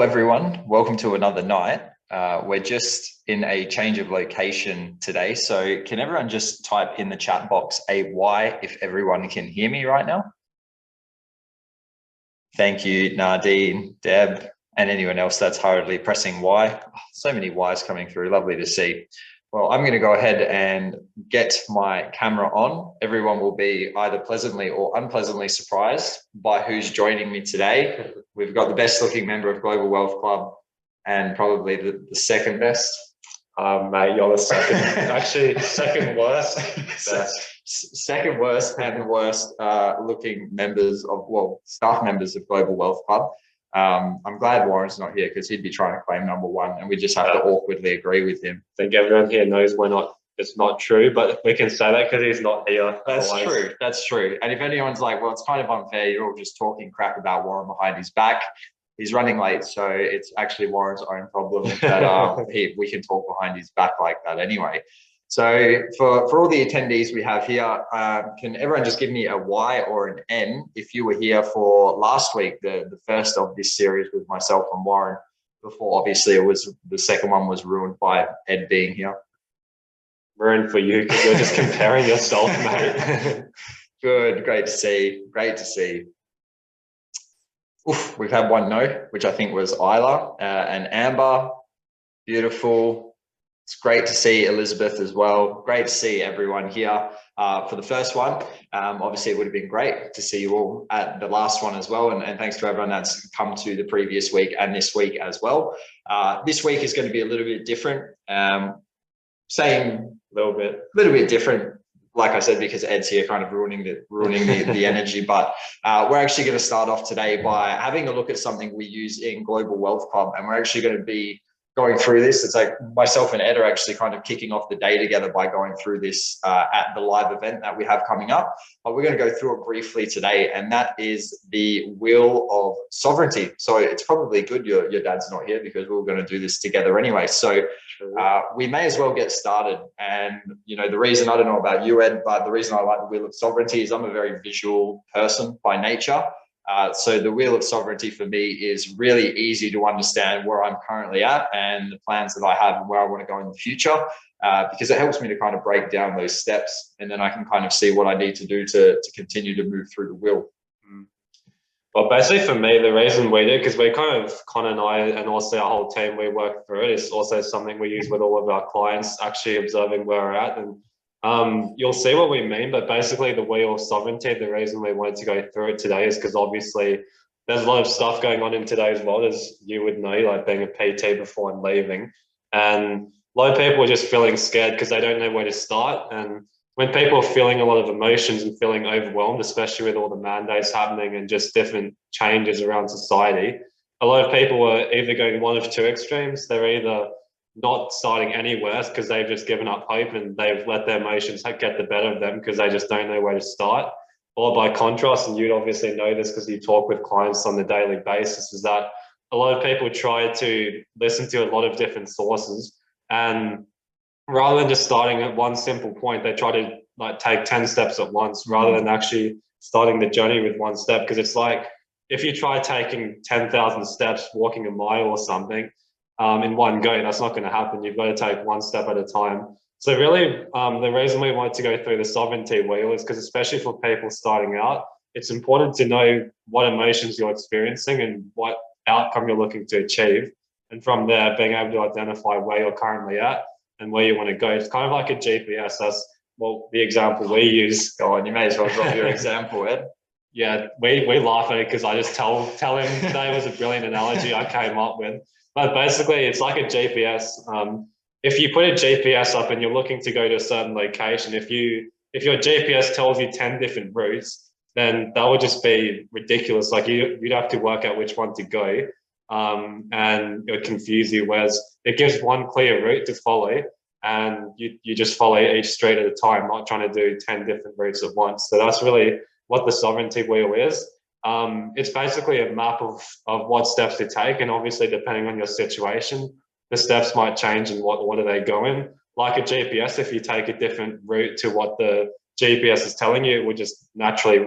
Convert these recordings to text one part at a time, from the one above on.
everyone. Welcome to another night. We're just in a change of location today. So can everyone just type in the chat box a Y if everyone can hear me right now? Thank you, Nadine, Deb, and anyone else that's hurriedly pressing Y. Oh, so many Ys coming through. Lovely to see. Well, I'm going to go ahead and get my camera on. Everyone will be either pleasantly or unpleasantly surprised by who's joining me today. We've got the best looking member of Global Wealth Club and probably the second best. Mate, you're the second, actually second worst. Second worst and the worst looking members of, well, staff members of Global Wealth Club. I'm glad Warren's not here because he'd be trying to claim number one and we just have to awkwardly agree with him. I think everyone here knows it's not true, but we can say that because he's not here. That's true. That's true. And if anyone's like, well, it's kind of unfair, you're all just talking crap about Warren behind his back. He's running late, so it's actually Warren's own problem that we can talk behind his back like that anyway. So for all the attendees we have here, can everyone just give me a Y or an N if you were here for last week, the first of this series with myself and Warren, before obviously the second one was ruined by Ed being here. Ruined for you because you're just comparing yourself, mate. Good, great to see, great to see. Oof, we've had one no, which I think was Isla and Amber. Beautiful. It's great to see Elizabeth as well. Great to see everyone here for the first one. Obviously, it would have been great to see you all at the last one as well. And thanks to everyone that's come to the previous week and this week as well. This week is going to be a little bit different. Same, little bit different. Like I said, because Ed's here kind of ruining the energy, but we're actually going to start off today by having a look at something we use in Global Wealth Club, and we're actually going to be going through this. It's like myself and Ed are actually kind of kicking off the day together by going through this at the live event that we have coming up, but we're going to go through it briefly today, and that is the Wheel of Sovereignty. So it's probably good your dad's not here because we're going to do this together anyway. So we may as well get started. And, you know, the reason, I don't know about you, Ed, but the reason I like the Wheel of Sovereignty is I'm a very visual person by nature. So the Wheel of Sovereignty for me is really easy to understand where I'm currently at and the plans that I have and where I want to go in the future, because it helps me to kind of break down those steps, and then I can kind of see what I need to do to continue to move through the wheel. Well, basically for me, the reason we do, because we kind of, Con and I, and also our whole team, we work through it. It's also something we use with all of our clients, actually observing where we're at. And you'll see what we mean, but basically the Wheel of Sovereignty, the reason we wanted to go through it today is because obviously there's a lot of stuff going on in today's world, as you would know, like being a PT before and leaving. And a lot of people are just feeling scared because they don't know where to start. And when people are feeling a lot of emotions and feeling overwhelmed, especially with all the mandates happening and just different changes around society, a lot of people are either going one of two extremes. They're either not starting anywhere because they've just given up hope and they've let their emotions get the better of them because they just don't know where to start. Or by contrast, and you'd obviously know this because you talk with clients on a daily basis, is that a lot of people try to listen to a lot of different sources, and rather than just starting at one simple point, they try to like take 10 steps at once rather than actually starting the journey with one step. Because it's like, if you try taking 10,000 steps, walking a mile or something in one go, that's not going to happen. You've got to take one step at a time. So really, the reason we wanted to go through the Sovereignty Wheel is because, especially for people starting out, it's important to know what emotions you're experiencing and what outcome you're looking to achieve. And from there, being able to identify where you're currently at and where you want to go. It's kind of like a GPS. That's, well, the example we use. Go on, you may as well drop your example, Ed. Yeah, we laugh at it because I just tell him today was a brilliant analogy I came up with. But basically, it's like a GPS. If you put a GPS up and you're looking to go to a certain location, if your GPS tells you 10 different routes, then that would just be ridiculous. Like you'd have to work out which one to go. And it would confuse you, whereas it gives one clear route to follow, and you just follow each street at a time, not trying to do 10 different routes at once. So that's really what the Sovereignty Wheel is. It's basically a map of what steps to take, and obviously depending on your situation, the steps might change and what order they go in. Like a GPS, if you take a different route to what the GPS is telling you, it would just naturally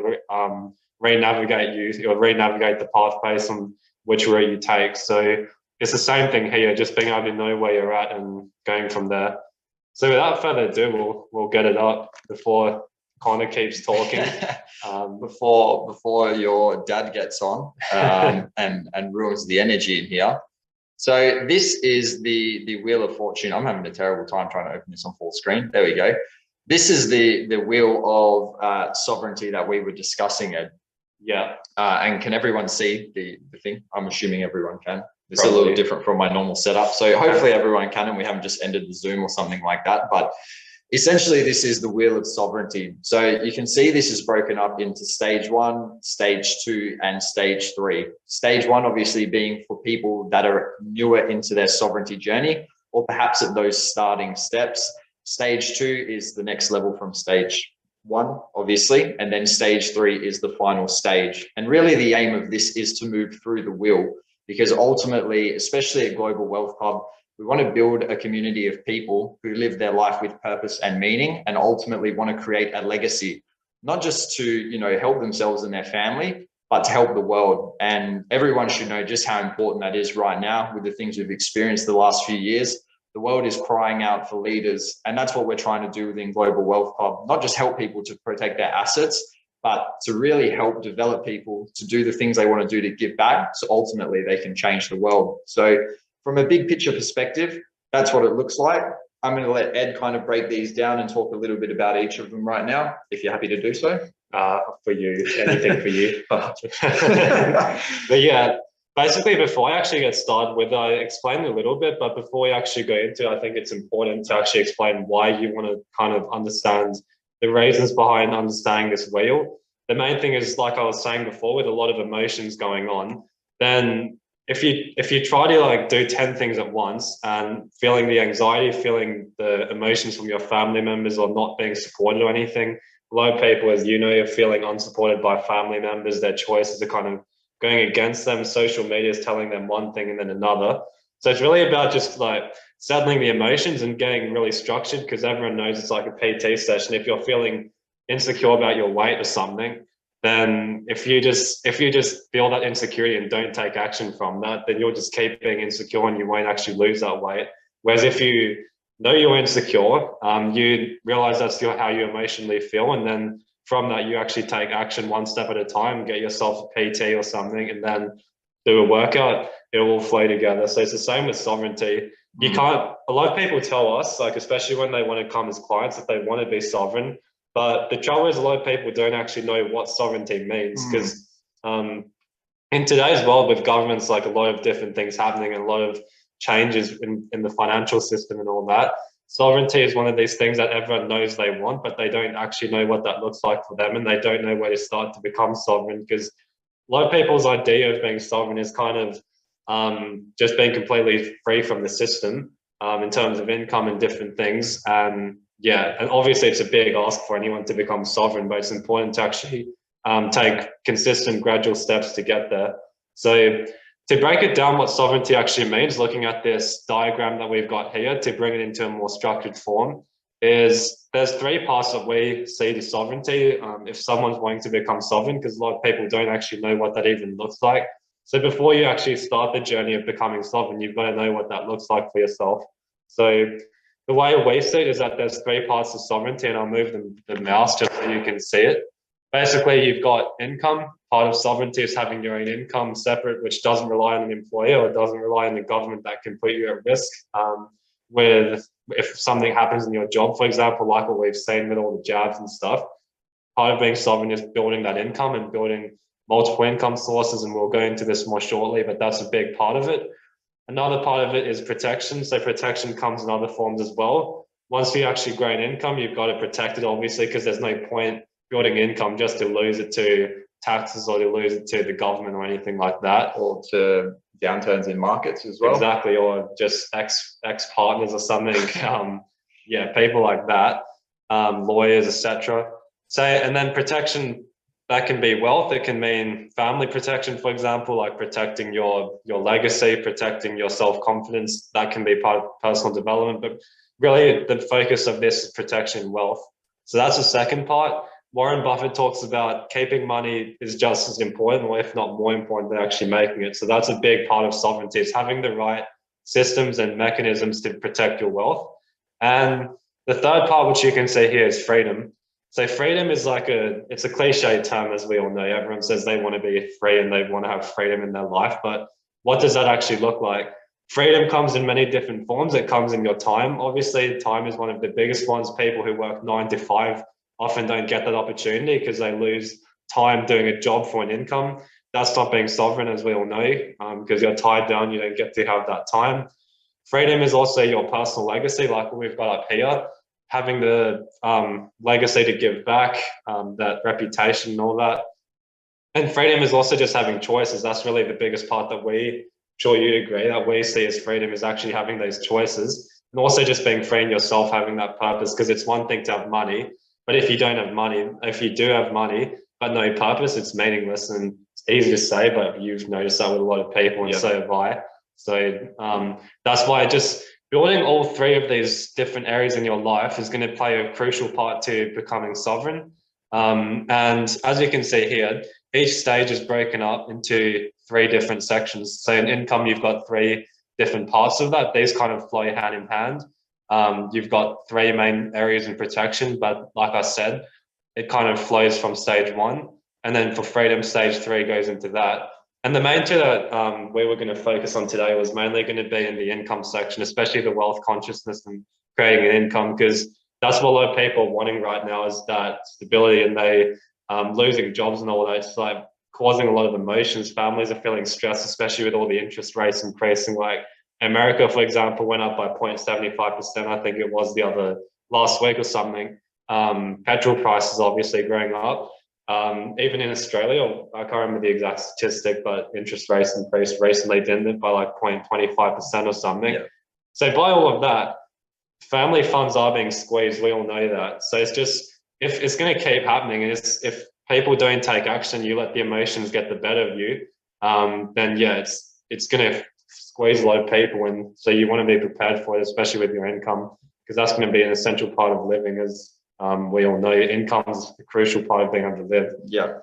re-navigate you or re-navigate the path based on which route you take. So it's the same thing here, just being able to know where you're at and going from there. So without further ado, we'll get it up before Connor keeps talking. Before your dad gets on and ruins the energy in here. So this is the Wheel of Fortune. I'm having a terrible time trying to open this on full screen. There we go. This is the wheel of sovereignty that we were discussing, Ed. Yeah. And can everyone see the thing? I'm assuming everyone can. It's Probably a little different from my normal setup. So hopefully everyone can, and we haven't just ended the Zoom or something like that. But essentially, this is the Wheel of Sovereignty. So you can see this is broken up into stage 1, stage 2, and stage 3. Stage 1, obviously, being for people that are newer into their sovereignty journey, or perhaps at those starting steps. Stage 2 is the next level from stage 1, obviously, and then stage 3 is the final stage. And really, the aim of this is to move through the wheel, because ultimately, especially at Global Wealth Club, we want to build a community of people who live their life with purpose and meaning, and ultimately want to create a legacy, not just to, you know, help themselves and their family, but to help the world. And everyone should know just how important that is right now with the things we've experienced the last few years. The world is crying out for leaders, and that's what we're trying to do within Global Wealth Club, not just help people to protect their assets, but to really help develop people to do the things they want to do to give back, so ultimately they can change the world. So from a big picture perspective, that's what it looks like. I'm going to let Ed kind of break these down and talk a little bit about each of them right now, if you're happy to do so. For you, anything for you. But yeah, basically before I actually get started with, I explained a little bit, but before we actually go into it, I think it's important to actually explain why you want to kind of understand the reasons behind understanding this wheel. The main thing is, like I was saying before, with a lot of emotions going on, then if you try to like do 10 things at once and feeling the anxiety, feeling the emotions from your family members or not being supported or anything, a lot of people, as you know, are feeling unsupported by family members. Their choices are kind of going against them. Social media is telling them one thing and then another. So it's really about just like settling the emotions and getting really structured, because everyone knows it's like a PT session. If you're feeling insecure about your weight or something, then if you just feel that insecurity and don't take action from that, then you'll just keep being insecure and you won't actually lose that weight. Whereas if you know you're insecure, you realize that's how you emotionally feel, and then from that you actually take action one step at a time, get yourself a PT or something, and then do a workout. It will all flow together. So it's the same with sovereignty. You can't, a lot of people tell us, like especially when they want to come as clients, that they want to be sovereign. But the trouble is, a lot of people don't actually know what sovereignty means, because in today's world with governments, like a lot of different things happening and a lot of changes in the financial system and all that, sovereignty is one of these things that everyone knows they want, but they don't actually know what that looks like for them, and they don't know where to start to become sovereign, because a lot of people's idea of being sovereign is kind of just being completely free from the system in terms of income and different things. Yeah, and obviously it's a big ask for anyone to become sovereign, but it's important to actually take consistent, gradual steps to get there. So to break it down, what sovereignty actually means, looking at this diagram that we've got here to bring it into a more structured form, is there's 3 parts that we see to sovereignty if someone's wanting to become sovereign, because a lot of people don't actually know what that even looks like. So before you actually start the journey of becoming sovereign, you've got to know what that looks like for yourself. So the way we see it is that there's 3 parts of sovereignty, and I'll move the mouse just so you can see it. Basically, you've got income. Part of sovereignty is having your own income separate, which doesn't rely on an employer or doesn't rely on the government that can put you at risk. If something happens in your job, for example, like what we've seen with all the jabs and stuff, part of being sovereign is building that income and building multiple income sources, and we'll go into this more shortly, but that's a big part of it. Another part of it is protection. So protection comes in other forms as well. Once you actually grow an income, you've got to protect it, obviously, because there's no point building income just to lose it to taxes or to lose it to the government or anything like that. Or to downturns in markets as well. Exactly, or just ex-partners or something. Yeah, people like that, lawyers, etc. So, and then protection, that can be wealth. It can mean family protection, for example, like protecting your legacy, protecting your self-confidence. That can be part of personal development, but really the focus of this is protection and wealth. So that's the second part. Warren Buffett talks about keeping money is just as important, or if not more important, than actually making it. So that's a big part of sovereignty, is having the right systems and mechanisms to protect your wealth. And the third part, which you can see here, is freedom. So freedom is like it's a cliche term, as we all know. Everyone says they want to be free and they want to have freedom in their life, but what does that actually look like? Freedom comes in many different forms. It comes in your time. Obviously, time is one of the biggest ones. People who work 9 to 5 often don't get that opportunity because they lose time doing a job for an income. That's not being sovereign, as we all know, because you're tied down, you don't get to have that time. Freedom is also your personal legacy, like what we've got up here, having the legacy to give back, that reputation and all that. And freedom is also just having choices. That's really the biggest part that I'm sure you'd agree, that we see as freedom, is actually having those choices, and also just being free in yourself, having that purpose. Because it's one thing to have money, but if you don't have money, if you do have money but no purpose, it's meaningless. And it's easy to say, but you've noticed that with a lot of people, and so have I. So that's why just building all three of these different areas in your life is going to play a crucial part to becoming sovereign. And as you can see here, each stage is broken up into 3 different sections. So in income, you've got 3 different parts of that. These kind of flow hand in hand. You've got 3 main areas in protection, but like I said, it kind of flows from stage 1. And then for freedom, stage 3 goes into that. And the main 2 that we were going to focus on today was mainly going to be in the income section, especially the wealth consciousness and creating an income, because that's what a lot of people are wanting right now, is that stability, and they losing jobs and all that. It's like causing a lot of emotions. Families are feeling stressed, especially with all the interest rates increasing. Like America, for example, went up by 0.75%. I think it was the other last week or something. Petrol prices obviously going up. Even in Australia, I can't remember the exact statistic, but interest rates increased recently, didn't it, by like 0.25% or something. Yeah. So by all of that, family funds are being squeezed. We all know that. So it's just, if it's going to keep happening, and if people don't take action, you let the emotions get the better of you, then yeah, it's going to squeeze a lot of people. And so you want to be prepared for it, especially with your income, because that's going to be an essential part of living. As we all know, income is a crucial part of being able to live. Yeah.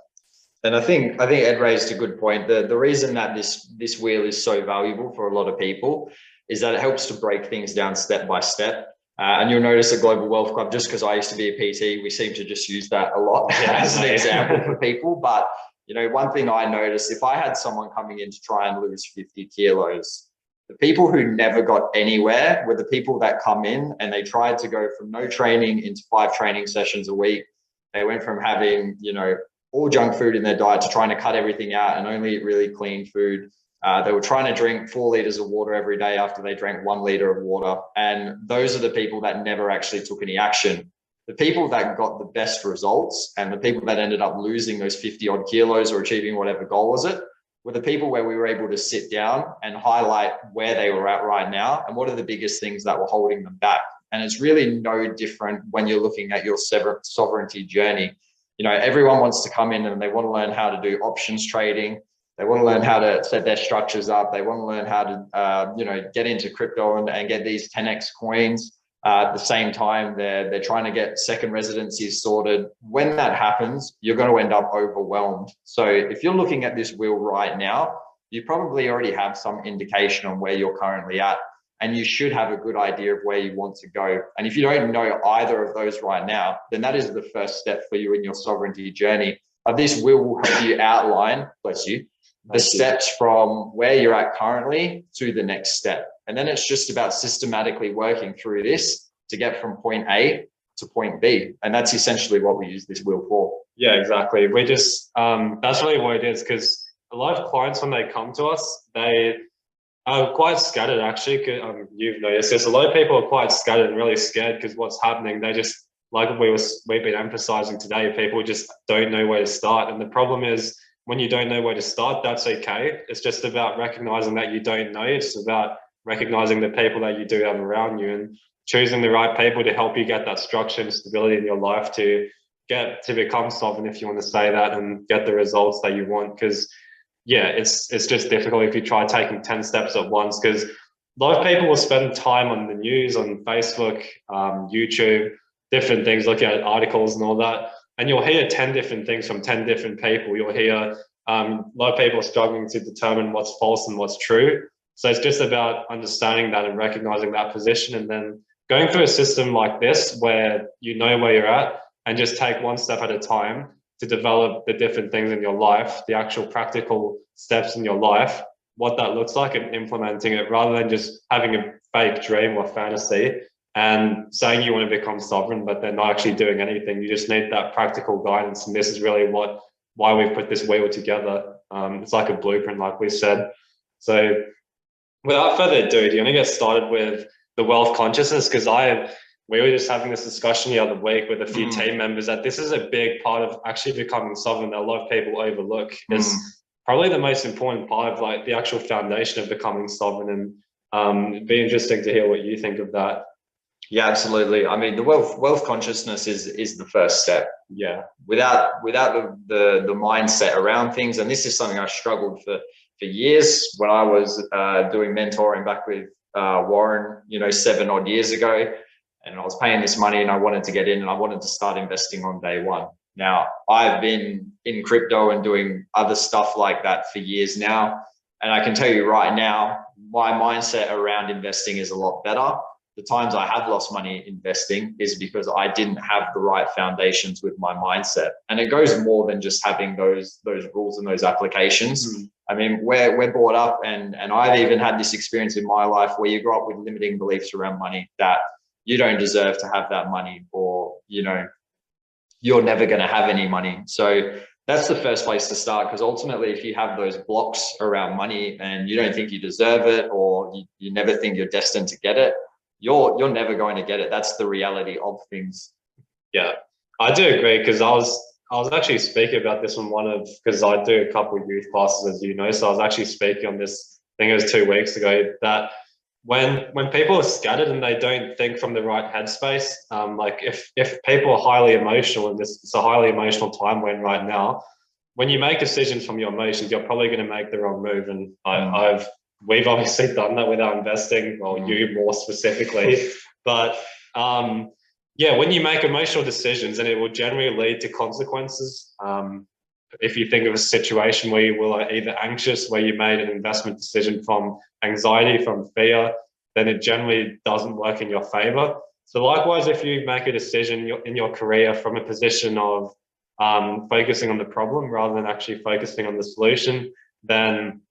And I think Ed raised a good point. The reason that this wheel is so valuable for a lot of people is that it helps to break things down step by step. And you'll notice at Global Wealth Club, just because I used to be a PT, we seem to just use that a lot as an example for people. But, you know, one thing I noticed, if I had someone coming in to try and lose 50 kilos, the people who never got anywhere were the people that come in and they tried to go from no training into 5 training sessions a week. They went from having, you know, all junk food in their diet to trying to cut everything out and only eat really clean food. They were trying to drink 4 liters of water every day after they drank 1 liter of water. And those are the people that never actually took any action. The people that got the best results and the people that ended up losing those 50 odd kilos or achieving whatever goal was it, were the people where we were able to sit down and highlight where they were at right now and what are the biggest things that were holding them back. And it's really no different when you're looking at your sovereignty journey. You know, everyone wants to come in and they want to learn how to do options trading. They want to learn how to set their structures up. They want to learn how to, you know, get into crypto and get these 10x coins. At the same time, they're trying to get second residencies sorted. When that happens, you're going to end up overwhelmed. So if you're looking at this wheel right now, you probably already have some indication on where you're currently at, and you should have a good idea of where you want to go. And if you don't know either of those right now, then that is the first step for you in your sovereignty journey. This wheel will help you outline, bless you, the steps from where you're at currently to the next step. And then it's just about systematically working through this to get from point A to point B. And that's essentially what we use this wheel for. Yeah, exactly. We just, that's really what it is, because a lot of clients, when they come to us, they are quite scattered actually. You've noticed this, a lot of people are quite scattered and really scared because what's happening, they just, like we've been emphasizing today, people just don't know where to start. And the problem is, when you don't know where to start, that's okay. It's just about recognizing that you don't know. It's about recognizing the people that you do have around you and choosing the right people to help you get that structure and stability in your life to become sovereign, if you want to say that, and get the results that you want. Because yeah, it's just difficult if you try taking 10 steps at once, because a lot of people will spend time on the news, on Facebook, YouTube, different things, looking at articles and all that. and you'll hear 10 different things from 10 different people. You'll hear a lot of people struggling to determine what's false and what's true. So it's just about understanding that and recognizing that position, and then going through a system like this where you know where you're at and just take one step at a time to develop the different things in your life, the actual practical steps in your life, what that looks like, and implementing it, rather than just having a fake dream or fantasy and saying you want to become sovereign, but then not actually doing anything. You just need that practical guidance. And this is really why we've put this wheel together. It's like a blueprint, like we said. So without further ado, do you want to get started with the wealth consciousness? Because we were just having this discussion the other week with a few team members that this is a big part of actually becoming sovereign that a lot of people overlook. It's probably the most important part of like the actual foundation of becoming sovereign. And it'd be interesting to hear what you think of that. Yeah, absolutely. I mean, the wealth consciousness is the first step. Yeah. Without the mindset around things, and this is something I struggled for years when I was doing mentoring back with Warren, 7 odd years ago, and I was paying this money and I wanted to get in and I wanted to start investing on day one. Now, I've been in crypto and doing other stuff like that for years now, and I can tell you right now, my mindset around investing is a lot better. The times I have lost money investing is because I didn't have the right foundations with my mindset. And it goes more than just having those rules and those applications. I mean, we're brought up, and I've even had this experience in my life where you grow up with limiting beliefs around money, that you don't deserve to have that money, or, you're never going to have any money. So that's the first place to start, because ultimately, if you have those blocks around money and you don't think you deserve it, or you never think you're destined to get it, you're never going to get it. That's the reality of things. Yeah, I do agree, because I was actually speaking about this on because I do a couple of youth classes, as you know, so I was actually speaking on this, I think it was 2 weeks ago, that when people are scattered and they don't think from the right headspace, like if people are highly emotional, and it's a highly emotional time we're in right now, when you make decisions from your emotions, you're probably going to make the wrong move. And we've obviously done that with our investing, well, you more specifically, but yeah, when you make emotional decisions, and it will generally lead to consequences. If you think of a situation where you were either anxious, where you made an investment decision from anxiety, from fear, then it generally doesn't work in your favor. So likewise, if you make a decision in your career from a position of focusing on the problem rather than actually focusing on the solution, then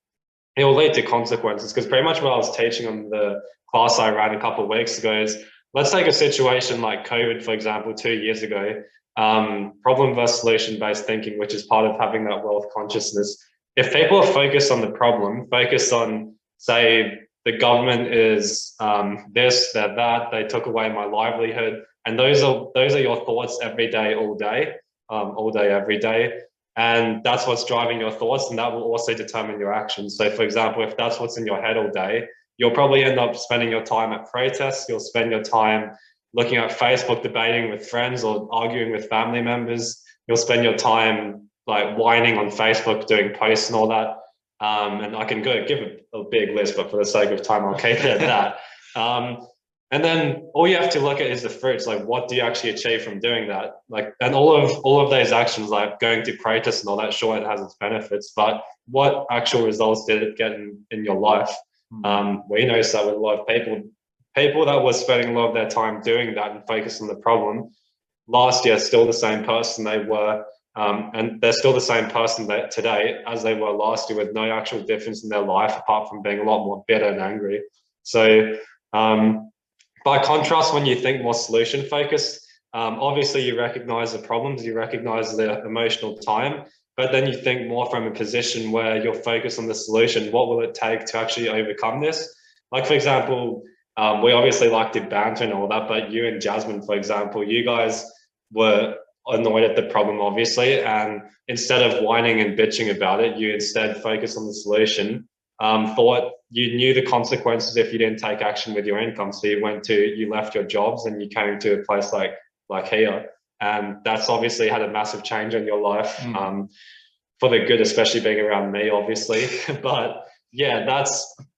it will lead to consequences. Because pretty much what I was teaching on the class I ran a couple of weeks ago is, let's take a situation like COVID, for example, 2 years ago. Problem versus solution based thinking, which is part of having that wealth consciousness. If people are focused on the problem, focused on, say, the government is this, that, they took away my livelihood, and those are your thoughts every day, all day, every day, and that's what's driving your thoughts, and that will also determine your actions. So, for example, if that's what's in your head all day, you'll probably end up spending your time at protests. You'll spend your time looking at Facebook, debating with friends or arguing with family members. You'll spend your time like whining on Facebook, doing posts and all that. And I can go give a big list, but for the sake of time, I'll keep it at that. And then all you have to look at is the fruits. Like, what do you actually achieve from doing that? Like, and all of those actions, like going to protest and all that, sure, it has its benefits, but what actual results did it get in your life? We noticed that with a lot of people that were spending a lot of their time doing that and focused on the problem, last year still the same person they were, and they're still the same person today as they were last year, with no actual difference in their life apart from being a lot more bitter and angry. So by contrast, when you think more solution focused, obviously you recognize the problems, you recognize the emotional time, but then you think more from a position where you're focused on the solution. What will it take to actually overcome this? Like, for example, we obviously like to banter and all that, but you and Jasmine, for example, you guys were annoyed at the problem, obviously, and instead of whining and bitching about it, you instead focused on the solution. Thought you knew the consequences if you didn't take action with your income, so you left your jobs and you came to a place like here, and that's obviously had a massive change in your life, for the good, especially being around me, obviously. But yeah,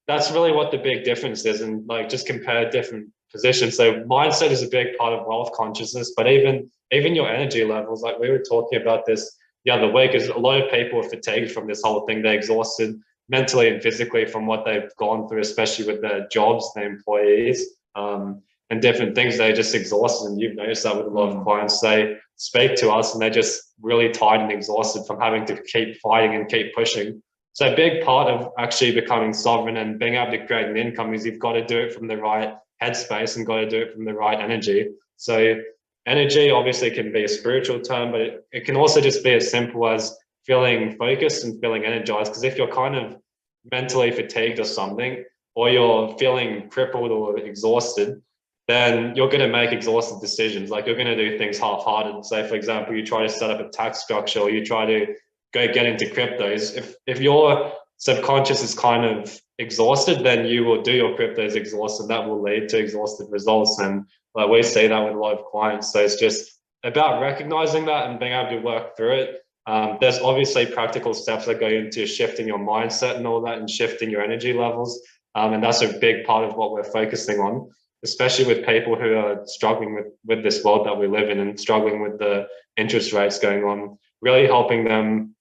that's really what the big difference is. And like, just compare different position. So mindset is a big part of wealth consciousness, but even your energy levels, like we were talking about this the other week, is a lot of people are fatigued from this whole thing. They're exhausted mentally and physically from what they've gone through, especially with their jobs, their employees, and different things. They're just exhausted, and you've noticed that with a lot of clients. They speak to us and they're just really tired and exhausted from having to keep fighting and keep pushing. So a big part of actually becoming sovereign and being able to create an income is you've got to do it from the right headspace and got to do it from the right energy. So energy obviously can be a spiritual term, but it can also just be as simple as feeling focused and feeling energized. Because if you're kind of mentally fatigued or something, or you're feeling crippled or exhausted, then you're going to make exhausted decisions. Like you're going to do things half-hearted. Say, for example, you try to set up a tax structure, or you try to go get into cryptos. If your subconscious is kind of exhausted, then you will do your cryptos exhausted. That will lead to exhausted results. And like we see that with a lot of clients. So it's just about recognizing that and being able to work through it. There's obviously practical steps that go into shifting your mindset and all that, and shifting your energy levels. And that's a big part of what we're focusing on, especially with people who are struggling with this world that we live in and struggling with the interest rates going on, really helping them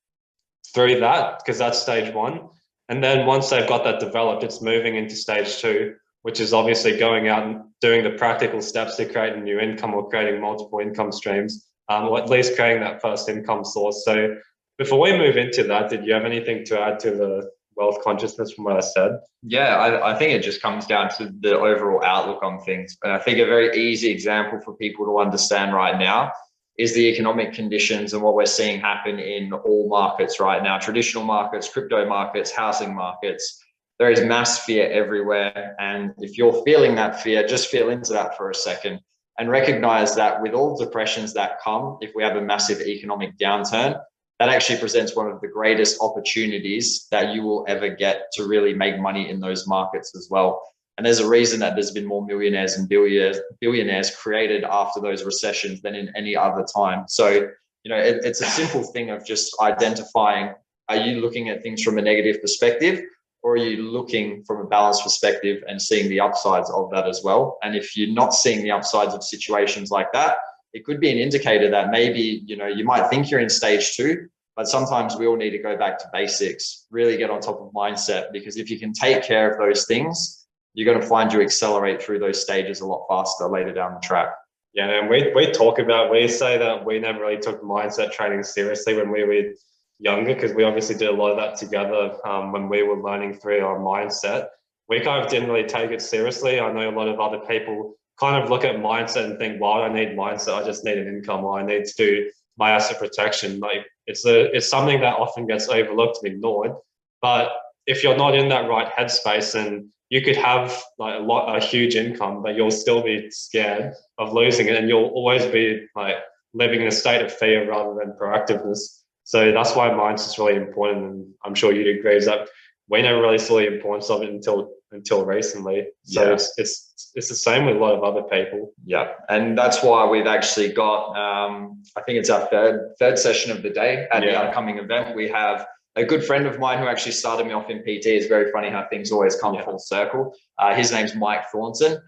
through that, because that's stage one. And then once they've got that developed, it's moving into stage two, which is obviously going out and doing the practical steps to create a new income, or creating multiple income streams, or at least creating that first income source. So before we move into that, did you have anything to add to the wealth consciousness from what I said? Yeah, I think it just comes down to the overall outlook on things. And I think a very easy example for people to understand right now is the economic conditions and what we're seeing happen in all markets right now, traditional markets, crypto markets, housing markets. There is mass fear everywhere. And if you're feeling that fear, just feel into that for a second and recognize that with all depressions that come, if we have a massive economic downturn, that actually presents one of the greatest opportunities that you will ever get to really make money in those markets as well. And there's a reason that there's been more millionaires and billionaires created after those recessions than in any other time. So, it's a simple thing of just identifying, are you looking at things from a negative perspective, or are you looking from a balanced perspective and seeing the upsides of that as well? And if you're not seeing the upsides of situations like that, it could be an indicator that maybe, you might think you're in stage two, but sometimes we all need to go back to basics, really get on top of mindset, because if you can take care of those things, you're going to find you accelerate through those stages a lot faster later down the track. Yeah, and we say that we never really took mindset training seriously when we were younger, because we obviously did a lot of that together when we were learning through our mindset. We kind of didn't really take it seriously. I know a lot of other people kind of look at mindset and think, well, I don't need mindset, I just need an income, or I need to do my asset protection. Like it's something that often gets overlooked and ignored. But if you're not in that right headspace, and you could have like a huge income, but you'll still be scared of losing it, and you'll always be like living in a state of fear rather than proactiveness. So that's why mindset's really important, and I'm sure you'd agree is that we never really saw the importance of it until recently. So yeah. It's the same with a lot of other people. Yeah, and that's why we've actually got I think it's our third session of the day at the upcoming event. We have a good friend of mine who actually started me off in PT. It's very funny how things always come full circle. His name's Mike Thornton.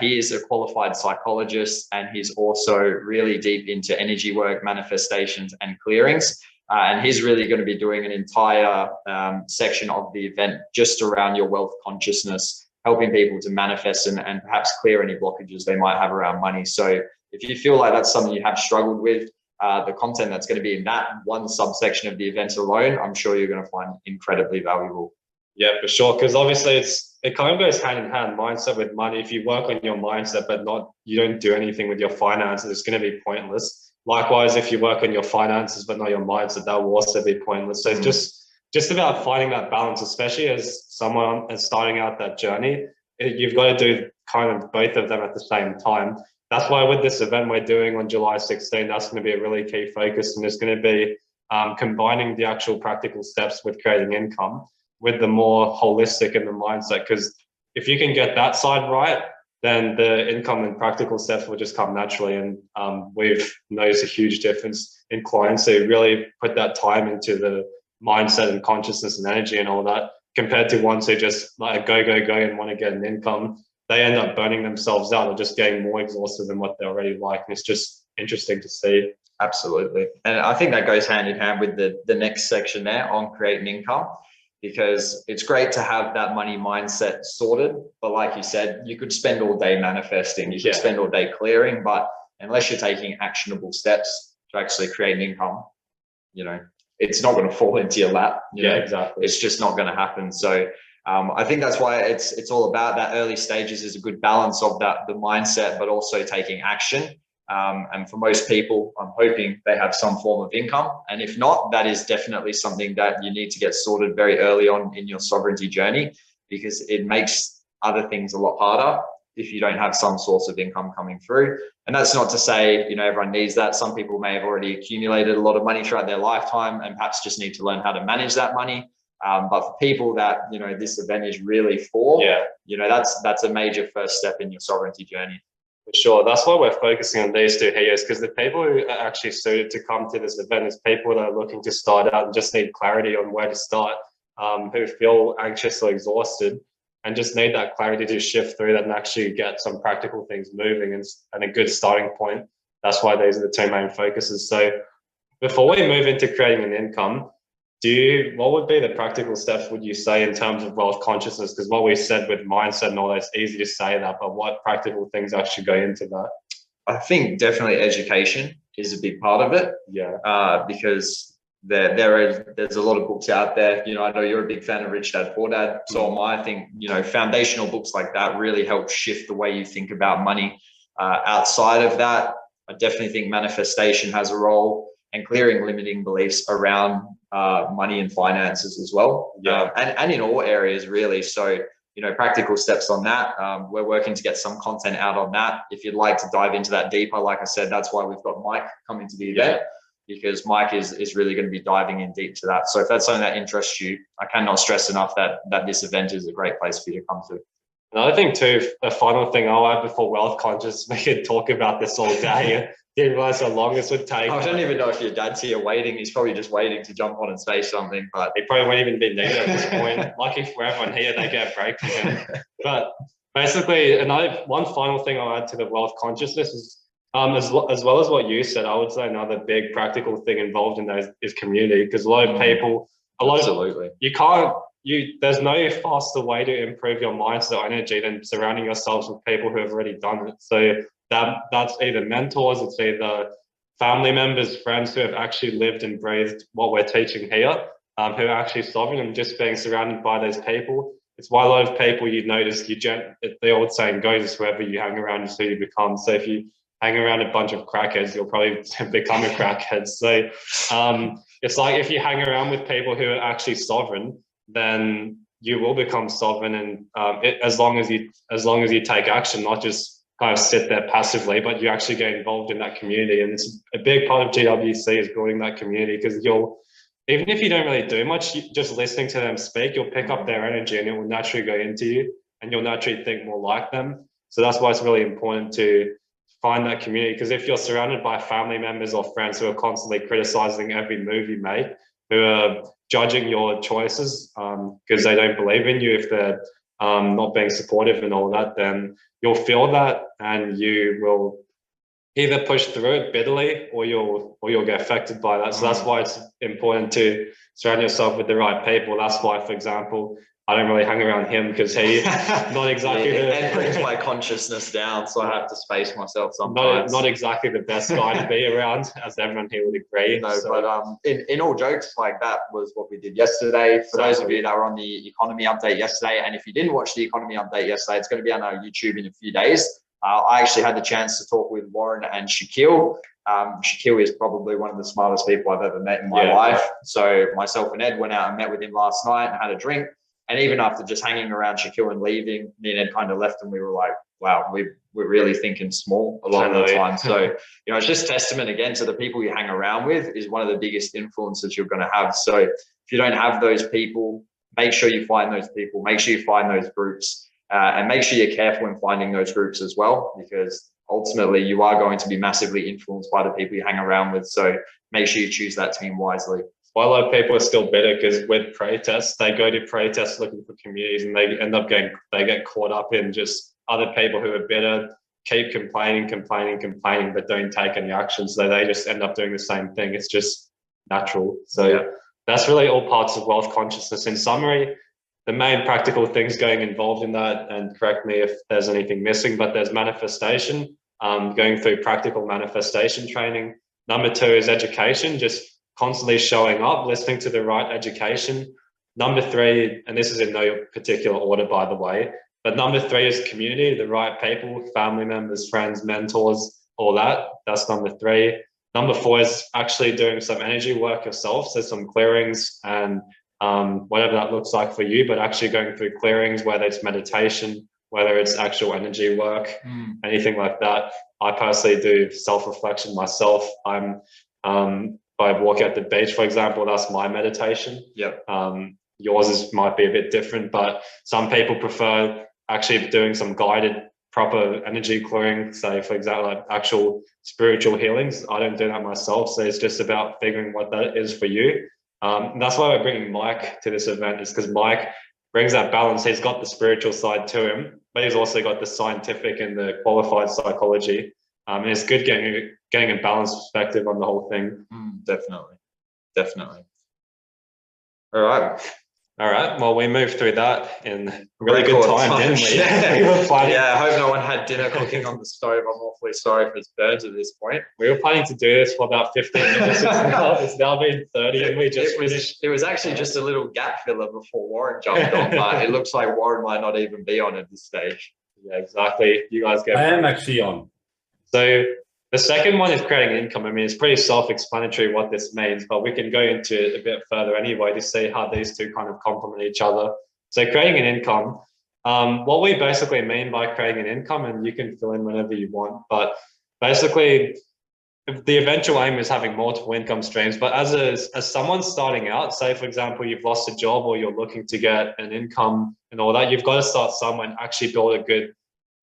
He is a qualified psychologist, and he's also really deep into energy work, manifestations, and clearings. And he's really going to be doing an entire section of the event just around your wealth consciousness, helping people to manifest and perhaps clear any blockages they might have around money. So if you feel like that's something you have struggled with, the content that's going to be in that one subsection of the event alone, I'm sure you're going to find incredibly valuable. Yeah, for sure. Because obviously it kind of goes hand in hand, mindset with money. If you work on your mindset, but you don't do anything with your finances, it's going to be pointless. Likewise, if you work on your finances, but not your mindset, that will also be pointless. So it's just about finding that balance, especially as someone is starting out that journey. You've got to do kind of both of them at the same time. That's why with this event we're doing on July 16, that's going to be a really key focus. And it's going to be combining the actual practical steps with creating income with the more holistic in the mindset. Because if you can get that side right, then the income and practical steps will just come naturally. And we've noticed a huge difference in clients who really put that time into the mindset and consciousness and energy and all that, compared to ones who just like go and want to get an income. they end up burning themselves out or just getting more exhausted than what they're already like. And it's just interesting to see. Absolutely. And I think that goes hand in hand with the next section there on creating income, because it's great to have that money mindset sorted. But like you said, you could spend all day manifesting, you could spend all day clearing, but unless you're taking actionable steps to actually create an income, you know, it's not going to fall into your lap. You know? Exactly. It's just not going to happen. So I think that's why it's all about that early stages is a good balance of that, the mindset, but also taking action. And for most people, I'm hoping they have some form of income. And if not, that is definitely something that you need to get sorted very early on in your sovereignty journey, because it makes other things a lot harder if you don't have some source of income coming through. And that's not to say, you know, everyone needs that. Some people may have already accumulated a lot of money throughout their lifetime and perhaps just need to learn how to manage that money. But for people that, you know, this event is really for, you know, that's a major first step in your sovereignty journey. For sure. That's why we're focusing on these two here, is because the people who are actually suited to come to this event is people that are looking to start out and just need clarity on where to start, who feel anxious or exhausted and just need that clarity to shift through that and actually get some practical things moving and a good starting point. That's why these are the two main focuses. So before we move into creating an income, what would be the practical steps, would you say, in terms of wealth consciousness? Because what we said with mindset and all that, it's easy to say that, but what practical things actually go into that? I think definitely education is a big part of it. Because there's a lot of books out there. You know, I know you're a big fan of Rich Dad Poor Dad, so am I. I think, you know, foundational books like that really help shift the way you think about money. Outside of that, I definitely think manifestation has a role, and clearing limiting beliefs around money and finances as well. And in all areas really. So, you know, practical steps on that. We're working to get some content out on that. If you'd like to dive into that deeper, like I said, that's why we've got Mike coming to the event, because Mike is really going to be diving in deep to that. So if that's something that interests you, I cannot stress enough that this event is a great place for you to come to. Another thing too, a final thing I'll add before wealth conscious, we could talk about this all day. Didn't realize how long this would take. I don't even know if your dad's here waiting. He's probably just waiting to jump on and say something, but he probably won't even be needed at this point. Lucky for everyone here, they get a break from him. But basically, one final thing I'll add to the wealth consciousness is, as well as what you said, I would say another big practical thing involved in that is community, because a lot of people, there's no faster way to improve your mindset or energy than surrounding yourselves with people who have already done it. So that's either mentors, it's either family members, friends who have actually lived and breathed what we're teaching here, who are actually sovereign, and just being surrounded by those people. It's why a lot of people, you notice, the old saying goes, whoever you hang around is who you become. So if you hang around a bunch of crackheads, you'll probably become a crackhead. So it's like if you hang around with people who are actually sovereign, then you will become sovereign, and as long as you take action, not just kind of sit there passively, but you actually get involved in that community. And it's a big part of GWC is building that community, because even if you don't really do much, just listening to them speak, you'll pick up their energy and it will naturally go into you, and you'll naturally think more like them. So that's why it's really important to find that community, because if you're surrounded by family members or friends who are constantly criticizing every move you make, who are judging your choices because they don't believe in you, if they're not being supportive and all that, then you'll feel that, and you will either push through it bitterly, or you'll get affected by that. So that's why it's important to surround yourself with the right people. That's why, for example, I don't really hang around him, because he's not exactly it brings my consciousness down, so I have to space myself sometimes. Not exactly the best guy to be around, as everyone here would agree. No, so, but in all jokes, like, that was what we did yesterday. For those of you that were on the economy update yesterday, and if you didn't watch the economy update yesterday, it's going to be on our YouTube in a few days. I actually had the chance to talk with Warren and Shaquille. Shaquille is probably one of the smartest people I've ever met in my life. So myself and Ed went out and met with him last night and had a drink. And even after just hanging around Shaquille and leaving, me and Ed kind of left, and we were like, wow, we're really thinking small a lot of the time. So, you know, it's just testament again to the people you hang around with is one of the biggest influences you're going to have. So if you don't have those people, make sure you find those people, make sure you find those groups, and make sure you're careful in finding those groups as well, because ultimately you are going to be massively influenced by the people you hang around with. So make sure you choose that team wisely. Why a lot of people are still bitter, because with protests, they go to protests looking for communities, and they get caught up in just other people who are bitter keep complaining, but don't take any action. So they just end up doing the same thing. It's just natural. So that's really all parts of wealth consciousness. In summary, the main practical things going involved in that, and correct me if there's anything missing, but there's manifestation, going through practical manifestation training. Number 2 is education, just constantly showing up, listening to the right education. Number 3, and this is in no particular order, by the way, but number 3 is community, the right people, family members, friends, mentors, all that. That's number 3. Number 4 is actually doing some energy work yourself. So some clearings and whatever that looks like for you, but actually going through clearings, whether it's meditation, whether it's actual energy work, anything like that. I personally do self-reflection myself. If I walk at the beach, for example, that's my meditation. Yours might be a bit different, but some people prefer actually doing some guided proper energy clearing, say for example, like actual spiritual healings. I don't do that myself, so it's just about figuring what that is for you. That's why we're bringing Mike to this event, is because Mike brings that balance. He's got the spiritual side to him, but he's also got the scientific and the qualified psychology. And it's good getting a balanced perspective on the whole thing. Definitely. All right. Well, we moved through that in really good time, didn't we? I hope no one had dinner cooking on the stove. I'm awfully sorry if it's burnt at this point. We were planning to do this for about 15 minutes. It's now been 30, and we just finished. It was actually just a little gap filler before Warren jumped on, but it looks like Warren might not even be on at this stage. Yeah, exactly. You guys go. I am actually on. So the second one is creating income. I mean, it's pretty self-explanatory what this means, but we can go into it a bit further anyway to see how these two kind of complement each other. So creating an income, what we basically mean by creating an income, and you can fill in whenever you want, but basically the eventual aim is having multiple income streams. But as someone starting out, say for example, you've lost a job or you're looking to get an income and all that, you've got to start somewhere and actually build a good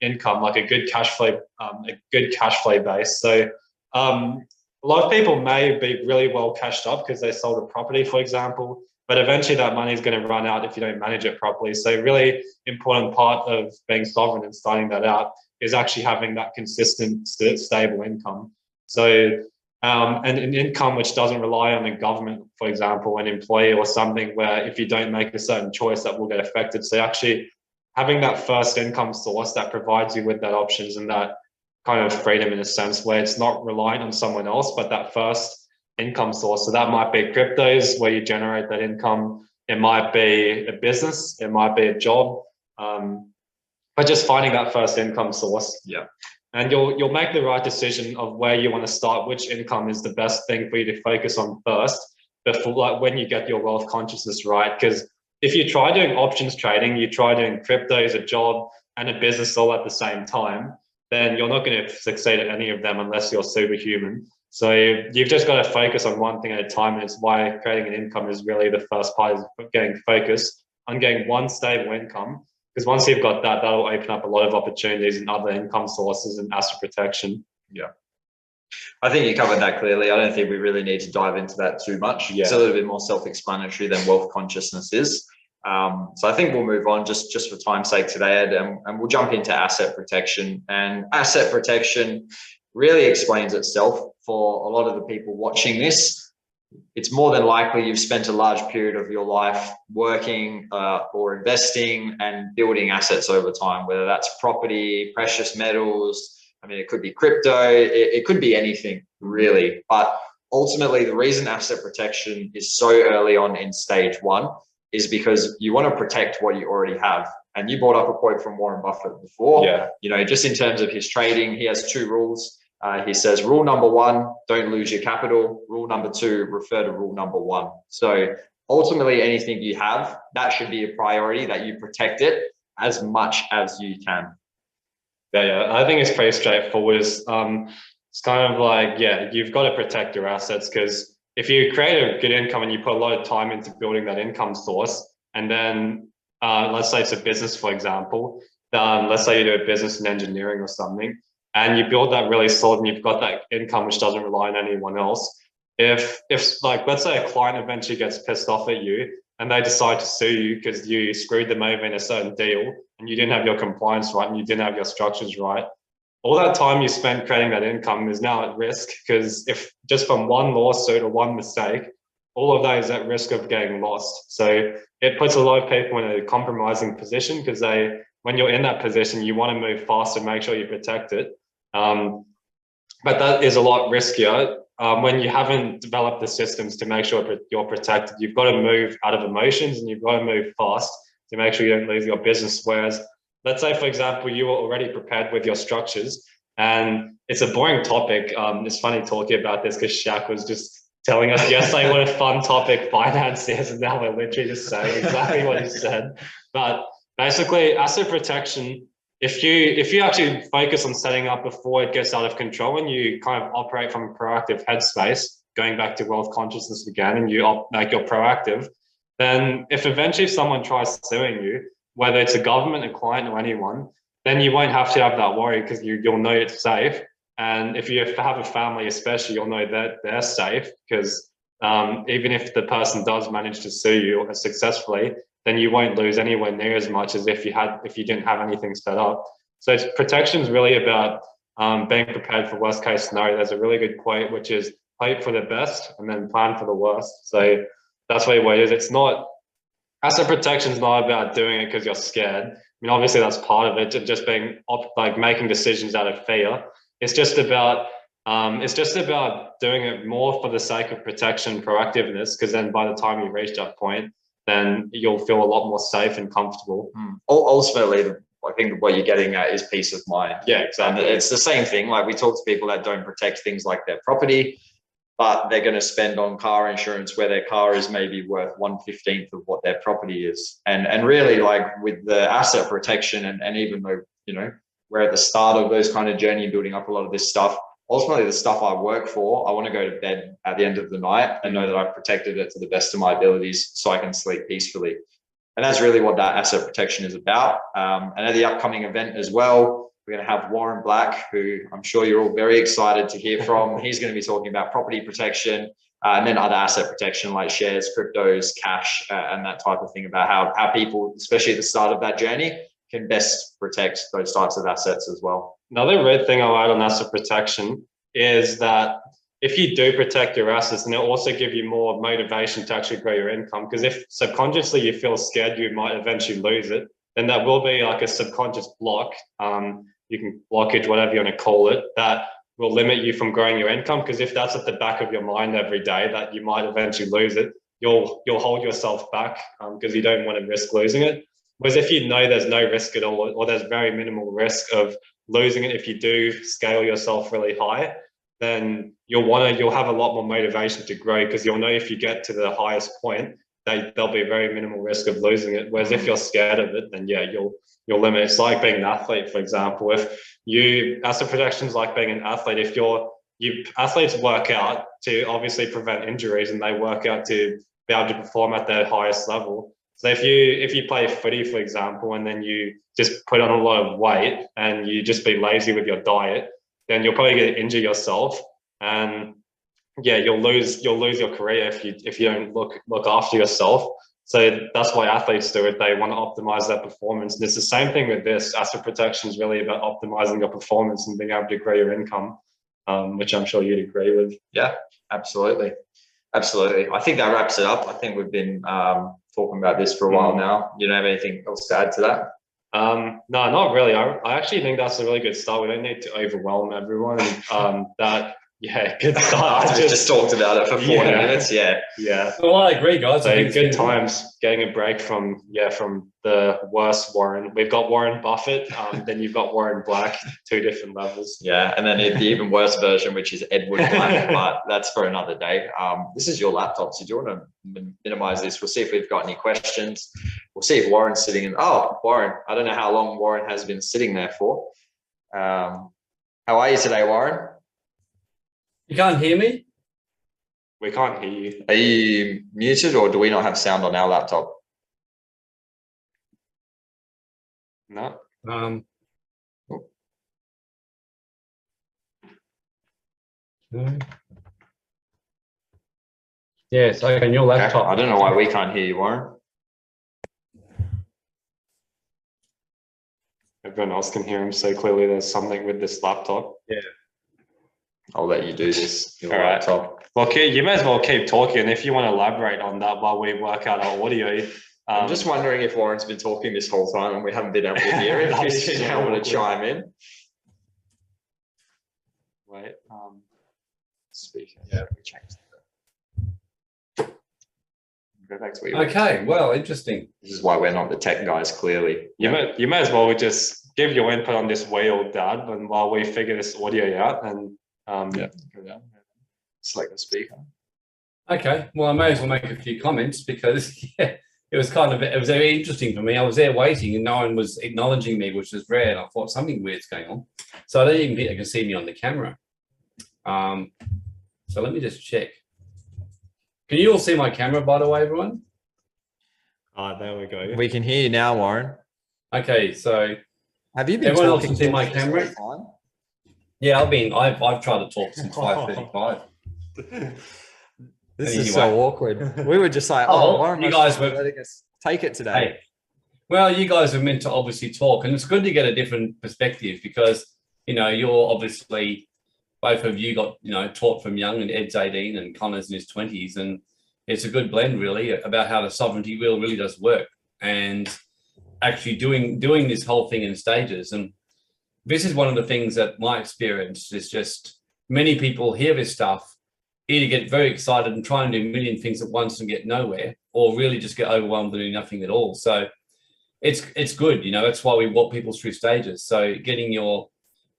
income, like a good cash flow base. So a lot of people may be really well cashed up because they sold a property, for example, but eventually that money is going to run out if you don't manage it properly. So really important part of being sovereign and starting that out is actually having that consistent, stable income. So and an income which doesn't rely on a government, for example, an employee or something where if you don't make a certain choice that will get affected. So actually having that first income source that provides you with that options and that kind of freedom in a sense where it's not reliant on someone else, but that first income source. So that might be cryptos where you generate that income. It might be a business, it might be a job, but just finding that first income source. And you'll make the right decision of where you want to start, which income is the best thing for you to focus on first, before like when you get your wealth consciousness right. Because if you try doing options trading, you try doing crypto as a job and a business all at the same time, then you're not going to succeed at any of them unless you're superhuman. So you've just got to focus on one thing at a time. And it's why creating an income is really the first part, is getting focused on getting one stable income. Because once you've got that, that'll open up a lot of opportunities in other income sources and asset protection. I think you covered that clearly. I don't think we really need to dive into that too much. It's a little bit more self-explanatory than wealth consciousness is. So I think we'll move on just for time's sake today, Ed, and we'll jump into asset protection. And asset protection really explains itself for a lot of the people watching this. It's more than likely you've spent a large period of your life working or investing and building assets over time, whether that's property, precious metals. I mean, it could be crypto, it could be anything really. But ultimately, the reason asset protection is so early on in stage one is because you want to protect what you already have. And you brought up a quote from Warren Buffett before. You know, just in terms of his trading, he has 2 rules. He says, rule number 1, don't lose your capital. Rule number 2, refer to rule number 1. So ultimately, anything you have, that should be a priority, that you protect it as much as you can. I think it's pretty straightforward. It's kind of like, you've got to protect your assets, because if you create a good income and you put a lot of time into building that income source, and then let's say it's a business, for example, let's say you do a business in engineering or something, and you build that really solid and you've got that income which doesn't rely on anyone else. If like, let's say a client eventually gets pissed off at you and they decide to sue you because you screwed them over in a certain deal, and you didn't have your compliance right and you didn't have your structures right, all that time you spent creating that income is now at risk, because if just from one lawsuit or one mistake, all of that is at risk of getting lost. So it puts a lot of people in a compromising position, because when you're in that position, you want to move fast and make sure you protect it. But that is a lot riskier when you haven't developed the systems to make sure you're protected. You've got to move out of emotions, and you've got to move fast to make sure you don't lose your business. Whereas, let's say, for example, you were already prepared with your structures, and it's a boring topic. It's funny talking about this because Shaq was just telling us yesterday what a fun topic finance is, and now we're literally just saying exactly what he said. But basically, asset protection, if you actually focus on setting up before it gets out of control, and you kind of operate from a proactive headspace, going back to wealth consciousness again, and you're proactive, then if eventually someone tries suing you, whether it's a government, a client, or anyone, then you won't have to have that worry, because you'll know it's safe. And if you have a family, especially, you'll know that they're safe, because even if the person does manage to sue you successfully, then you won't lose anywhere near as much as if you didn't have anything set up. So protection is really about being prepared for worst case scenario. There's a really good quote, which is hope for the best and then plan for the worst. So that's what it is. It's not, asset protection is not about doing it because you're scared. I mean, obviously that's part of it, just being making decisions out of fear. It's just about doing it more for the sake of protection, proactiveness, because then by the time you reach that point, then you'll feel a lot more safe and comfortable. Ultimately, I think what you're getting at is peace of mind. Yeah, exactly. And it's the same thing. Like, we talk to people that don't protect things like their property, but they're going to spend on car insurance where their car is maybe worth 1/15 of what their property is. And really, like, with the asset protection, and even though, we're at the start of those kind of journey, building up a lot of this stuff, ultimately the stuff I work for, I want to go to bed at the end of the night and know that I've protected it to the best of my abilities so I can sleep peacefully. And that's really what that asset protection is about. And at the upcoming event as well, we're going to have Warren Black, who I'm sure you're all very excited to hear from. He's going to be talking about property protection, and then other asset protection like shares, cryptos, cash, and that type of thing, about how people, especially at the start of that journey, can best protect those types of assets as well. Another red thing I'll add on asset protection is that if you do protect your assets, then it'll also give you more motivation to actually grow your income. Because if subconsciously you feel scared you might eventually lose it, then that will be like a subconscious block. You can blockage, whatever you want to call it, that will limit you from growing your income. Because if that's at the back of your mind every day that you might eventually lose it, you'll hold yourself back because you don't want to risk losing it. Whereas if you know there's no risk at all, or there's very minimal risk of losing it, if you do scale yourself really high, then you'll have a lot more motivation to grow, because you'll know if you get to the highest point, there'll be very minimal risk of losing it. Whereas if you're scared of it, then yeah, you'll limit. It's like being an athlete, for example. Asset protection is like being an athlete. Athletes work out to obviously prevent injuries, and they work out to be able to perform at their highest level. So if you play footy, for example, and then you just put on a lot of weight and you just be lazy with your diet, then you're probably going to injure yourself, and yeah, you'll lose your career if you don't look after yourself. So that's why athletes do it. They want to optimize their performance, and it's the same thing with this. Asset protection is really about optimizing your performance and being able to grow your income, which I'm sure you'd agree with. Yeah, absolutely. I think that wraps it up. I think we've been talking about this for a while now. You don't have anything else to add to that? No, not really. I actually think that's a really good start. We don't need to overwhelm everyone. Good start. We just talked about it for 40 minutes. Yeah. Well, I agree, guys. So good times getting a break from the worst Warren. We've got Warren Buffett, then you've got Warren Black, two different levels. Yeah, and then the even worse version, which is Edward Black, but that's for another day. This is your laptop, so do you want to minimize this? We'll see if we've got any questions. We'll see if Warren's sitting in. Oh, Warren, I don't know how long Warren has been sitting there for. How are you today, Warren? You can't hear me? We can't hear you. Are you muted, or do we not have sound on our laptop? No. Yes, okay, on your laptop. Okay. I don't know why we can't hear you, Warren. everyone else can hear him so clearly. There's something with this laptop. I'll let you do this. Your All right. laptop. Well, you may as well keep talking if you want to elaborate on that while we work out our audio. I'm just wondering if Warren's been talking this whole time and we haven't been able to hear him. He's been able to chime in. Wait. Speaker. Yeah, we changed that. Go back to where you were. Okay, well, interesting. This is why we're not the tech guys, clearly. You may as well just give your input on this wheel, Dad, and while we figure this audio out. And Go down. Select the speaker. Okay, well, I may as well make a few comments because it was very interesting for me. I was there waiting and no one was acknowledging me, which was rare. And I thought something weird's going on. So I don't even think they can see me on the camera. So let me just check. Can you all see my camera, by the way, everyone? there we go. We can hear you now, Warren. Okay, so Have you been everyone else talking can see my this whole camera? time? Yeah, I've tried to talk since 5:35. This Anyway. is so awkward. We were just like, Oh, Warren, you must guys be were- letting us take it today. Hey, well, you guys are meant to obviously talk, and it's good to get a different perspective because you're obviously both of you got taught from young, and Ed's 18 and Connor's in his 20s, and it's a good blend really about how the sovereignty wheel really does work, and actually doing this whole thing in stages. And this is one of the things that my experience is just many people hear this stuff, either get very excited and try and do a million things at once and get nowhere, or really just get overwhelmed and do nothing at all. So it's good, that's why we walk people through stages. So getting your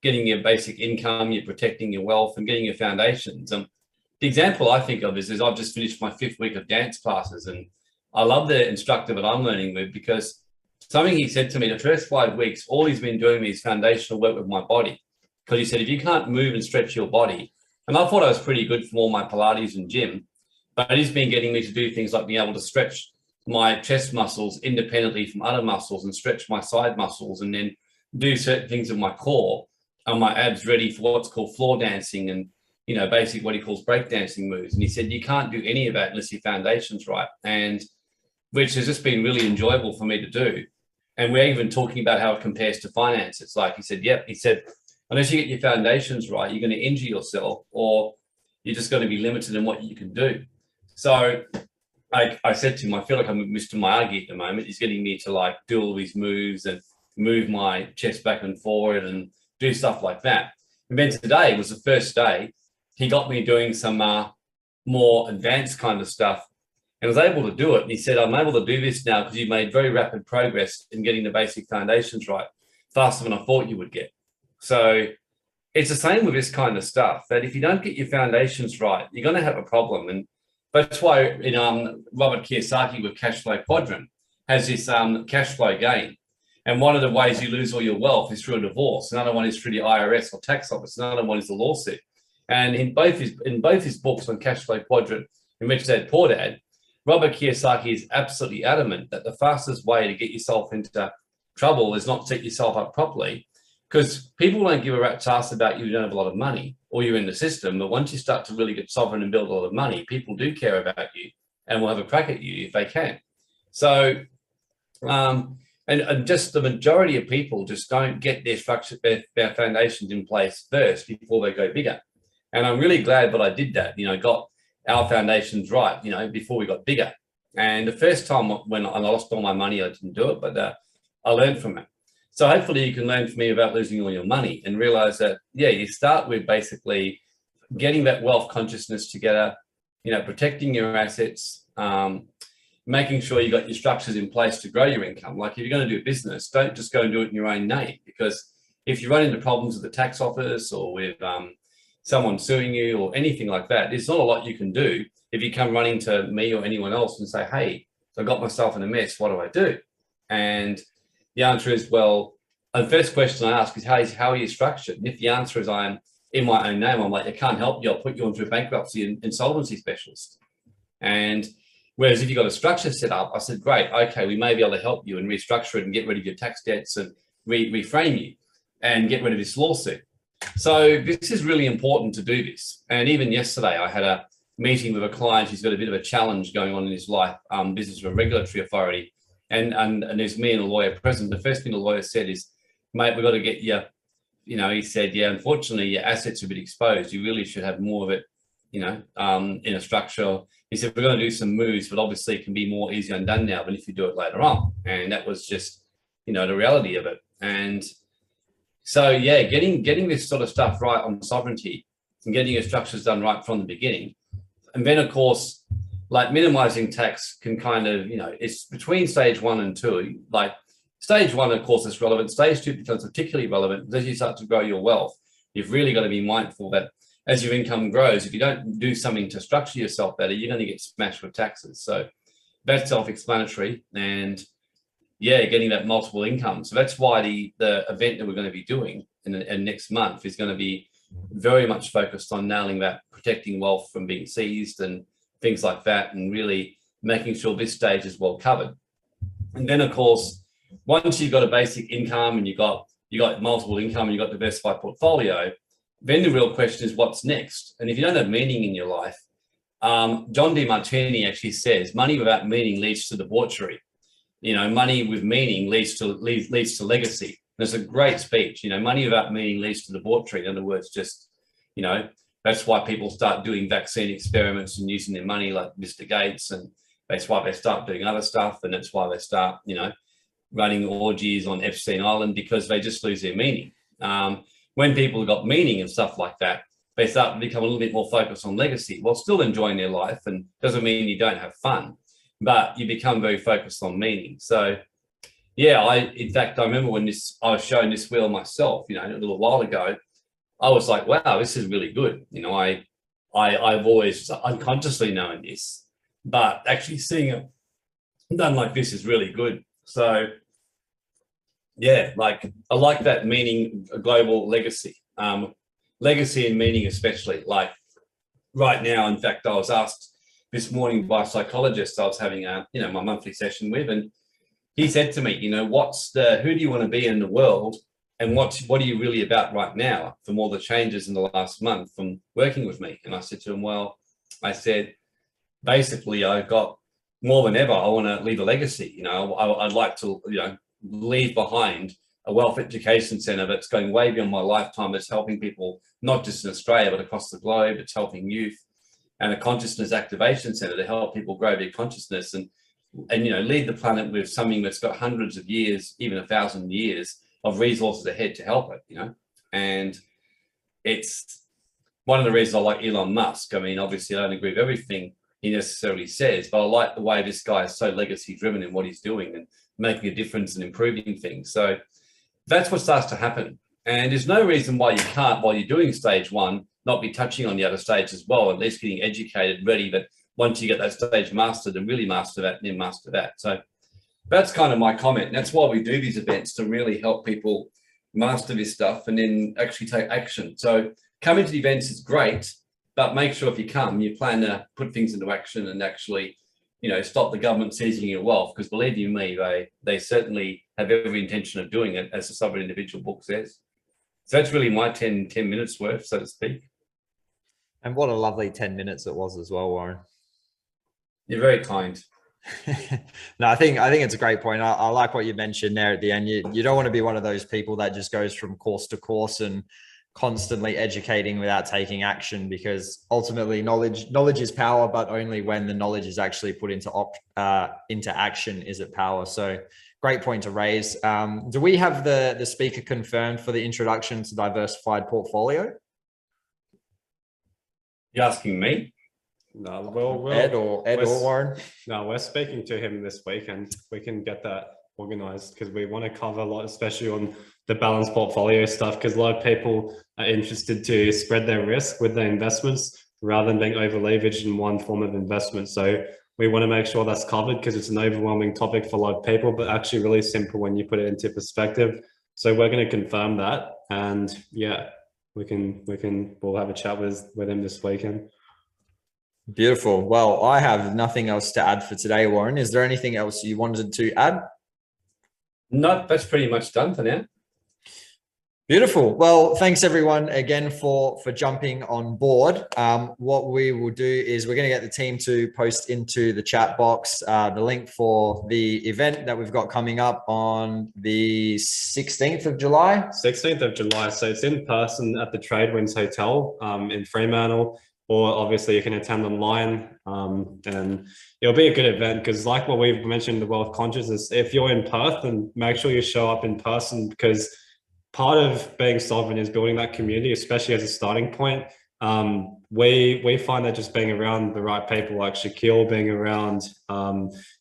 basic income, you're protecting your wealth and getting your foundations. The example I think of is I've just finished my 5th week of dance classes, and I love the instructor that I'm learning with because something he said to me the first 5 weeks, all he's been doing is foundational work with my body. Because he said, if you can't move and stretch your body, and I thought I was pretty good from all my Pilates and gym, but he's been getting me to do things like being able to stretch my chest muscles independently from other muscles and stretch my side muscles, and then do certain things with my core and my abs ready for what's called floor dancing and, basically what he calls breakdancing moves. And he said, you can't do any of that unless your foundation's right. And which has just been really enjoyable for me to do. And we're even talking about how it compares to finance. It's like, he said, unless you get your foundations right, you're going to injure yourself, or you're just going to be limited in what you can do. So I said to him, I feel like I'm Mr. Miyagi at the moment. He's getting me to do all these moves and move my chest back and forward and do stuff like that. And then today was the first day he got me doing some more advanced kind of stuff, and was able to do it. And he said, I'm able to do this now because you've made very rapid progress in getting the basic foundations right, faster than I thought you would get. So it's the same with this kind of stuff, that if you don't get your foundations right, you're going to have a problem. And that's why Robert Kiyosaki with Cash Flow Quadrant has this cash flow gain. And one of the ways you lose all your wealth is through a divorce. Another one is through the IRS or tax office. Another one is the lawsuit. And in both his books on Cash Flow Quadrant and Rich Dad Poor Dad, Robert Kiyosaki is absolutely adamant that the fastest way to get yourself into trouble is not to set yourself up properly, because people don't give a rat's ass about you don't have a lot of money or you're in the system. But once you start to really get sovereign and build a lot of money, people do care about you and will have a crack at you if they can. So, and just the majority of people just don't get their structure, their foundations in place first before they go bigger. And I'm really glad that I did that, got our foundations right, before we got bigger. And the first time when I lost all my money, I didn't do it, but I learned from it. So hopefully you can learn from me about losing all your money and realize that, you start with basically getting that wealth consciousness together, protecting your assets, making sure you got your structures in place to grow your income. Like if you're going to do business, don't just go and do it in your own name, because if you run into problems with the tax office or with someone suing you or anything like that, there's not a lot you can do if you come running to me or anyone else and say, hey, I got myself in a mess, what do I do? And the answer is, well, the first question I ask is, how are you structured? And if the answer is I'm in my own name, I'm like, I can't help you, I'll put you onto a bankruptcy and insolvency specialist. And whereas if you've got a structure set up, I said, great, okay, we may be able to help you and restructure it and get rid of your tax debts and reframe you and get rid of this lawsuit. So this is really important to do this. And even yesterday, I had a meeting with a client who's got a bit of a challenge going on in his life, business of a regulatory authority. And there's me and a lawyer present. The first thing the lawyer said is, mate, we've got to get you, you know, he said, yeah, unfortunately, your assets are a bit exposed. You really should have more of it, you know, in a structure. He said, we're going to do some moves, but obviously it can be more easy undone now than if you do it later on. And that was just, you know, the reality of it. And so, yeah, getting this sort of stuff right on sovereignty and getting your structures done right from the beginning. And then, of course, like minimizing tax can kind of, you know, it's between stage 1 and 2. Like stage 1, of course, is relevant. Stage 2 becomes particularly relevant as you start to grow your wealth. You've really got to be mindful that as your income grows, if you don't do something to structure yourself better, you're going to get smashed with taxes. So that's self-explanatory. And yeah, getting that multiple income. So that's why the event that we're going to be doing in next month is going to be very much focused on nailing that, protecting wealth from being seized and things like that, and really making sure this stage is well covered. And then, of course, once you've got a basic income and you got multiple income and you've got diversified portfolio, then the real question is what's next? And if you don't have meaning in your life, John Demartini actually says money without meaning leads to debauchery. You know, money with meaning leads to legacy. There's a great speech. You know, money without meaning leads to debauchery. In other words, just, you know, that's why people start doing vaccine experiments and using their money like Mr. Gates, and that's why they start doing other stuff, and that's why they start, you know, running orgies on Epstein Island, because they just lose their meaning. When people have got meaning and stuff like that, they start to become a little bit more focused on legacy while still enjoying their life, and doesn't mean you don't have fun, but you become very focused on meaning. So yeah, in fact, I remember when I was shown this wheel myself, you know, a little while ago, I was like, wow, this is really good. You know, I've always unconsciously known this, but actually seeing it done like this is really good. So yeah, like I like that meaning, a global legacy, legacy and meaning, especially like right now. In fact, I was asked this morning by a psychologist I was having my monthly session with, and he said to me, you know, who do you want to be in the world, and what are you really about right now from all the changes in the last month from working with me? And I said to him, well, I said, basically, I've got more than ever, I want to leave a legacy. You know, I'd like to, you know, leave behind a wealth education center that's going way beyond my lifetime. That's helping people, not just in Australia, but across the globe. It's helping youth, and a consciousness activation center to help people grow their consciousness and, you know, lead the planet with something that's got hundreds of years, even 1,000 years of resources ahead to help it, you know. And it's one of the reasons I like Elon Musk. I mean, obviously I don't agree with everything he necessarily says, but I like the way this guy is so legacy driven in what he's doing and making a difference and improving things. So that's what starts to happen. And there's no reason why you can't, while you're doing stage 1, not be touching on the other stage as well, at least getting educated, ready, that once you get that stage mastered, and really master that, and then master that. So that's kind of my comment. And that's why we do these events, to really help people master this stuff and then actually take action. So coming to the events is great, but make sure if you come, you plan to put things into action and actually, you know, stop the government seizing your wealth, because believe you me, they certainly have every intention of doing it, as the Sovereign Individual book says. So that's really my 10 minutes worth, so to speak. And what a lovely 10 minutes it was as well, Warren. You're very kind. No, I think it's a great point. I like what you mentioned there at the end. You don't want to be one of those people that just goes from course to course and constantly educating without taking action, because ultimately knowledge is power, but only when the knowledge is actually put into action is it power. So great point to raise. Do we have the speaker confirmed for the introduction to diversified portfolio? You're asking me? No, well, Ed or Warren? No, we're speaking to him this week, and we can get that organized, because we want to cover a lot, especially on the balanced portfolio stuff, because a lot of people are interested to spread their risk with their investments rather than being over leveraged in one form of investment. So we want to make sure that's covered, because it's an overwhelming topic for a lot of people, but actually really simple when you put it into perspective. So we're going to confirm that, and yeah, we'll have a chat with him this weekend. Beautiful. Well, I have nothing else to add for today, Warren. Is there anything else you wanted to add? No, that's pretty much done for now. Beautiful. Well, thanks everyone again for jumping on board. What we will do is we're going to get the team to post into the chat box the link for the event that we've got coming up on the 16th of July. 16th of July. So it's in person at the Tradewinds Hotel in Fremantle, or obviously you can attend online. And it'll be a good event because, like what we've mentioned, the Wealth Consciousness, if you're in Perth, then make sure you show up in person, because part of being sovereign is building that community, especially as a starting point. We find that just being around the right people, like Shaquille being around,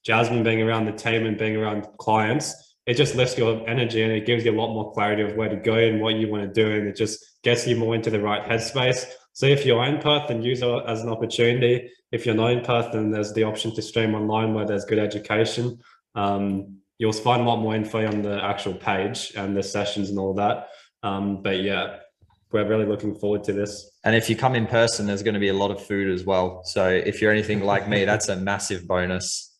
Jasmine being around the team and being around clients, it just lifts your energy and it gives you a lot more clarity of where to go and what you want to do. And it just gets you more into the right headspace. So if you're in Perth, then use it as an opportunity. If you're not in Perth, then there's the option to stream online where there's good education. You'll find a lot more info on the actual page and the sessions and all that. But yeah, we're really looking forward to this. And if you come in person, there's going to be a lot of food as well. So if you're anything like me, that's a massive bonus.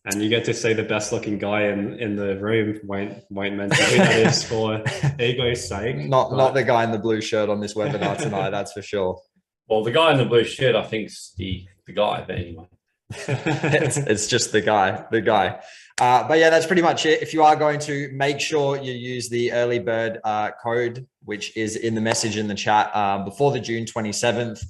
And you get to see the best looking guy in the room. Won't mention who that is for ego's sake. Not the guy in the blue shirt on this webinar tonight, that's for sure. Well, the guy in the blue shirt, I think's the guy, but anyway. it's just the guy. But yeah, that's pretty much it. If you are going to, make sure you use the early bird code, which is in the message in the chat before the June 27th.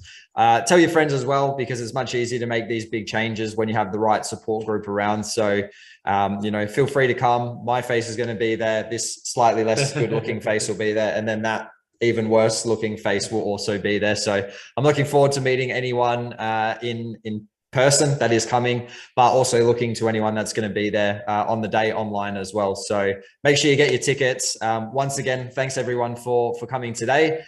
Tell your friends as well, because it's much easier to make these big changes when you have the right support group around. So, feel free to come. My face is going to be there. This slightly less good looking face will be there. And then that even worse looking face will also be there. So I'm looking forward to meeting anyone in person that is coming, but also looking to anyone that's going to be there on the day online as well. So make sure you get your tickets. Once again, thanks everyone for coming today.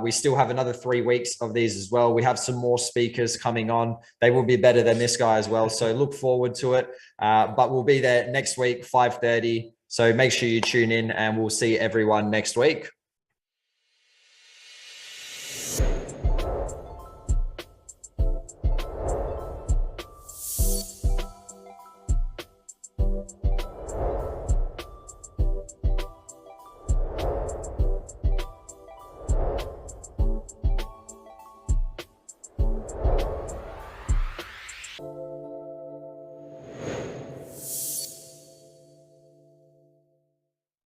We still have another 3 weeks of these as well. We have some more speakers coming on. They will be better than this guy as well. So look forward to it. But we'll be there next week, 5:30. So make sure you tune in and we'll see everyone next week.